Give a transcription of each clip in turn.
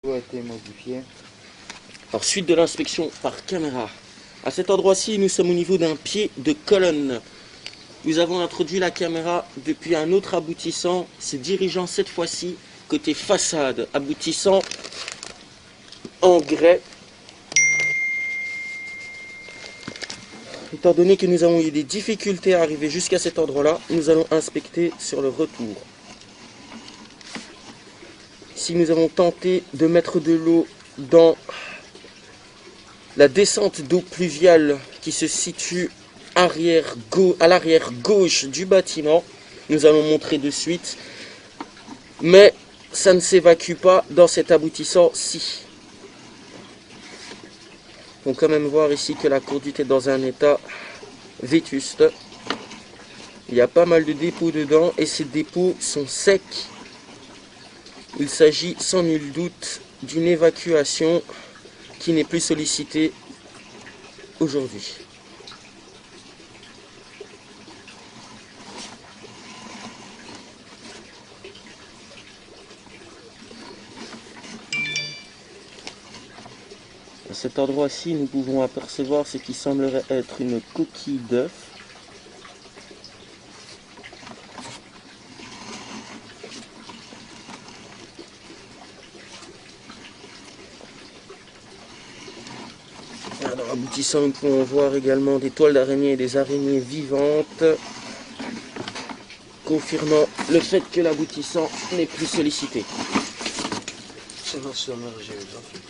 A été modifié. Alors, suite de l'inspection par caméra. À cet endroit-ci, nous sommes au niveau d'un pied de colonne. Nous avons introduit la caméra depuis un autre aboutissant, se dirigeant cette fois-ci côté façade, aboutissant en grès. Étant donné que nous avons eu des difficultés à arriver jusqu'à cet endroit-là, nous allons inspecter sur le retour. Ici, nous avons tenté de mettre de l'eau dans la descente d'eau pluviale qui se situe à l'arrière gauche du bâtiment. Nous allons montrer de suite. Mais ça ne s'évacue pas dans cet aboutissant-ci. On peut quand même voir ici que la conduite est dans un état vétuste. Il y a pas mal de dépôts dedans et ces dépôts sont secs. Il s'agit sans nul doute d'une évacuation qui n'est plus sollicitée aujourd'hui. À cet endroit-ci, nous pouvons apercevoir ce qui semblerait être une coquille d'œuf. Alors, aboutissant, nous pouvons voir également des toiles d'araignée et des araignées vivantes, confirmant le fait que l'aboutissant n'est plus sollicité. C'est National Geographic.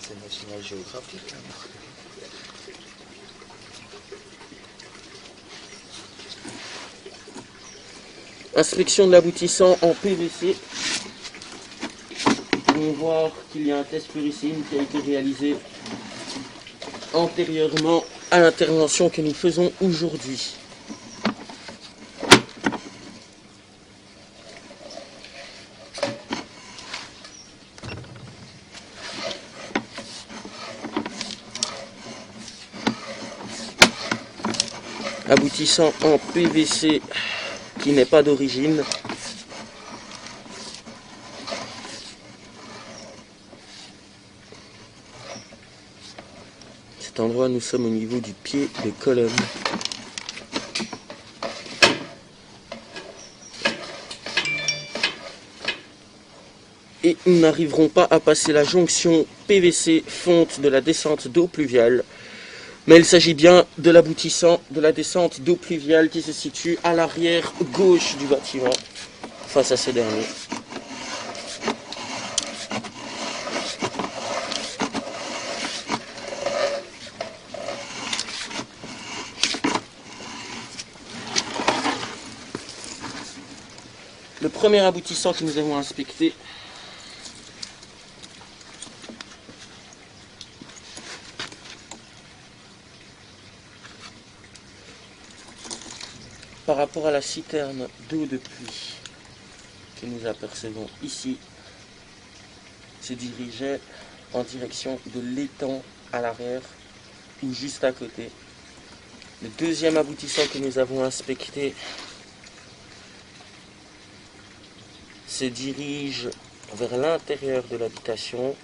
C'est National Geographic. Inspection de l'aboutissant en PVC. Nous pouvons voir qu'il y a un test pluricine qui a été réalisé antérieurement à l'intervention que nous faisons aujourd'hui. Aboutissant en PVC qui n'est pas d'origine. Cet endroit, nous sommes au niveau du pied de colonne. Et nous n'arriverons pas à passer la jonction PVC fonte de la descente d'eau pluviale. Mais il s'agit bien de l'aboutissant de la descente d'eau pluviale qui se situe à l'arrière gauche du bâtiment, face à ce dernier. Le premier aboutissant que nous avons inspecté, par rapport à la citerne d'eau de pluie que nous apercevons ici, se dirigeait en direction de l'étang à l'arrière ou juste à côté. Le deuxième aboutissant que nous avons inspecté se dirige vers l'intérieur de l'habitation,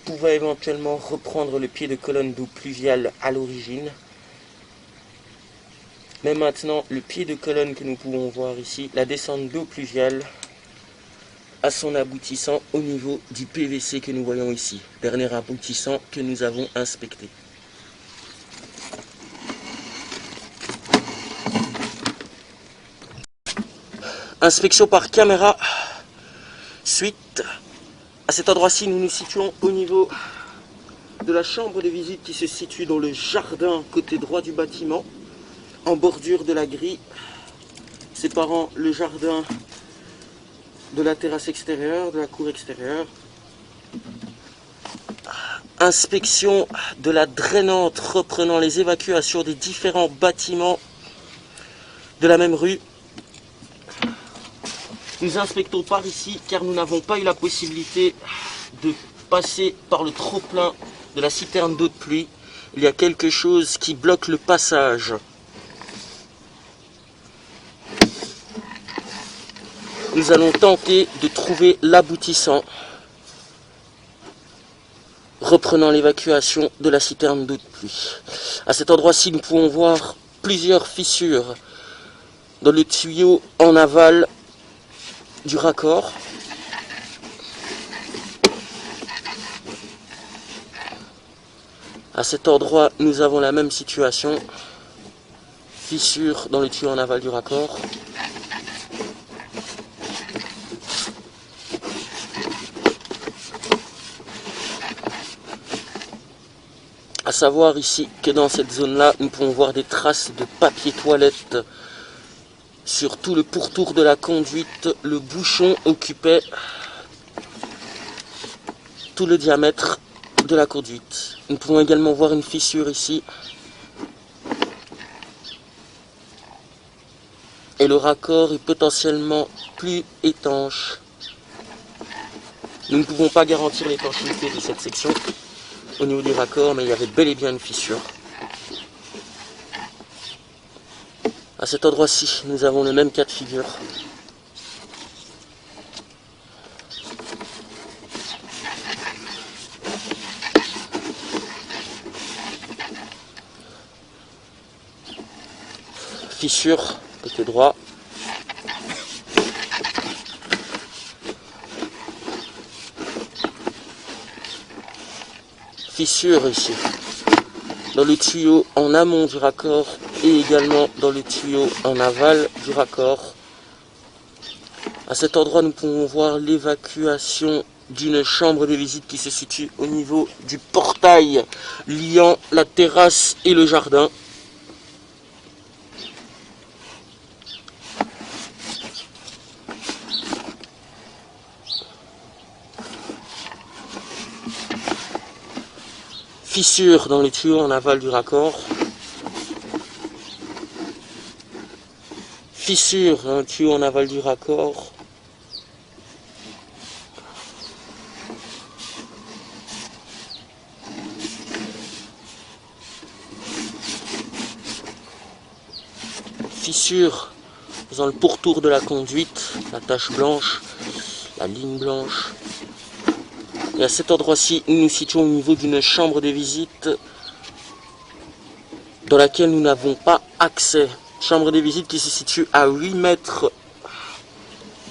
pouvait éventuellement reprendre le pied de colonne d'eau pluviale à l'origine. Mais maintenant, le pied de colonne que nous pouvons voir ici, la descente d'eau pluviale, à son aboutissant au niveau du PVC que nous voyons ici. Dernier aboutissant que nous avons inspecté. Inspection par caméra. Suite. À cet endroit-ci, nous nous situons au niveau de la chambre de visite qui se situe dans le jardin côté droit du bâtiment, en bordure de la grille, séparant le jardin de la terrasse extérieure, de la cour extérieure. Inspection de la drainante reprenant les évacuations des différents bâtiments de la même rue. Nous inspectons par ici car nous n'avons pas eu la possibilité de passer par le trop-plein de la citerne d'eau de pluie. Il y a quelque chose qui bloque le passage. nous allons tenter de trouver l'aboutissant, reprenant l'évacuation de la citerne d'eau de pluie. À cet endroit-ci, nous pouvons voir plusieurs fissures dans le tuyau en aval du raccord. À cet endroit, nous avons la même situation. Fissure dans le tuyau en aval du raccord. À savoir ici que dans cette zone-là, nous pouvons voir des traces de papier toilette sur tout le pourtour de la conduite. Le bouchon occupait tout le diamètre de la conduite. Nous pouvons également voir une fissure ici. Et le raccord est potentiellement plus étanche. Nous ne pouvons pas garantir l'étanchéité de cette section au niveau du raccord, mais il y avait bel et bien une fissure. À cet endroit-ci, nous avons le même cas de figure. Fissure, côté droit. Fissure ici, dans le tuyau en amont du raccord et également dans le tuyau en aval du raccord. À cet endroit, nous pouvons voir l'évacuation d'une chambre de visite qui se situe au niveau du portail liant la terrasse et le jardin. Fissure dans les tuyaux en aval du raccord. Fissure dans le tuyau en aval du raccord. Fissure dans le pourtour de la conduite, la tache blanche, la ligne blanche. Et à cet endroit-ci, nous nous situons au niveau d'une chambre de visite dans laquelle nous n'avons pas accès. Chambre de visite qui se situe à 8 mètres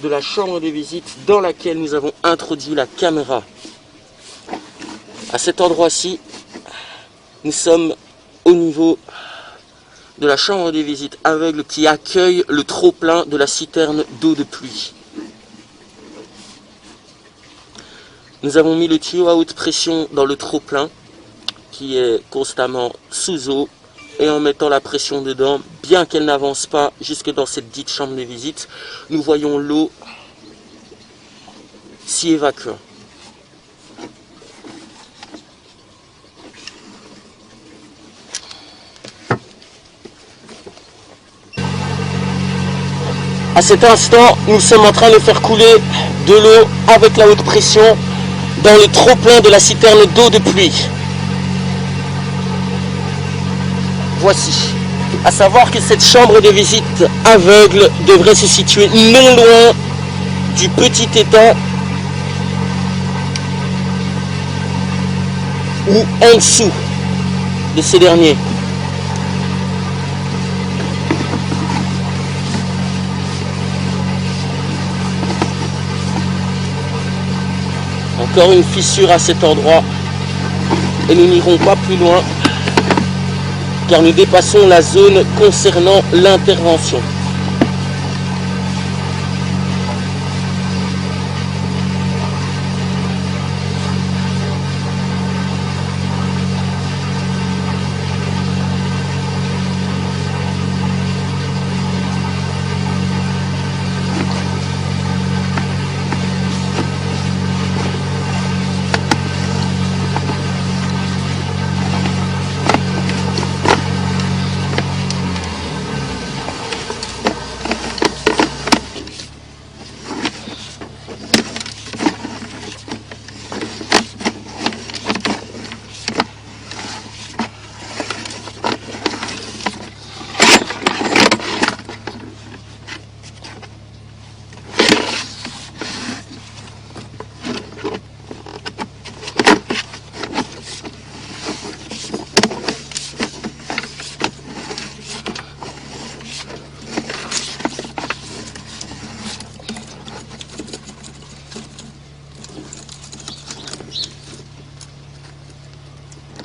de la chambre de visite dans laquelle nous avons introduit la caméra. À cet endroit-ci, nous sommes au niveau de la chambre de visite aveugle qui accueille le trop-plein de la citerne d'eau de pluie. Nous avons mis le tuyau à haute pression dans le trop-plein qui est constamment sous eau et en mettant la pression dedans, bien qu'elle n'avance pas jusque dans cette dite chambre de visite, nous voyons l'eau s'y évacuant. À cet instant, nous sommes en train de faire couler de l'eau avec la haute pression dans le trop-plein de la citerne d'eau de pluie. Voici. À savoir que cette chambre de visite aveugle devrait se situer non loin du petit étang ou en dessous de ce dernier. Encore une fissure à cet endroit et nous n'irons pas plus loin car nous dépassons la zone concernant l'intervention.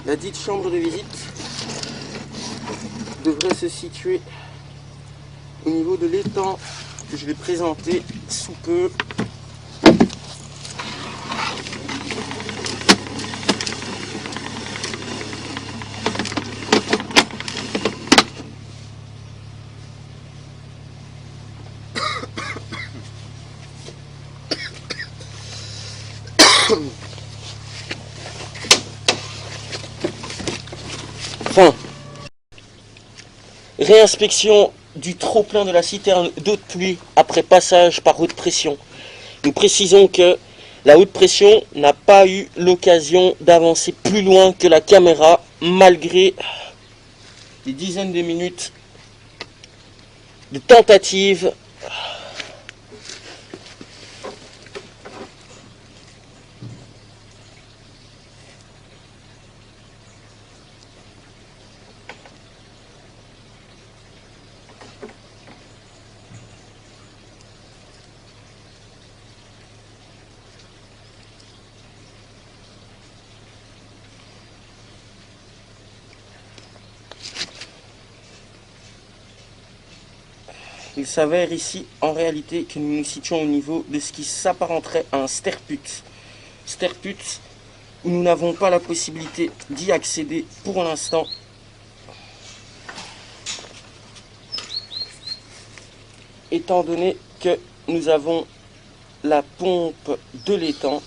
La dite chambre de visite devrait se situer au niveau de l'étang que je vais présenter sous peu. Enfin, réinspection du trop-plein de la citerne d'eau de pluie après passage par haute pression. Nous précisons que la haute pression n'a pas eu l'occasion d'avancer plus loin que la caméra malgré des dizaines de minutes de tentatives. Il s'avère ici en réalité que nous nous situons au niveau de ce qui s'apparenterait à un sterput. Sterput où nous n'avons pas la possibilité d'y accéder pour l'instant. Étant donné que nous avons la pompe de l'étang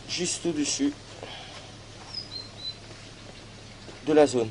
juste au-dessus de la zone.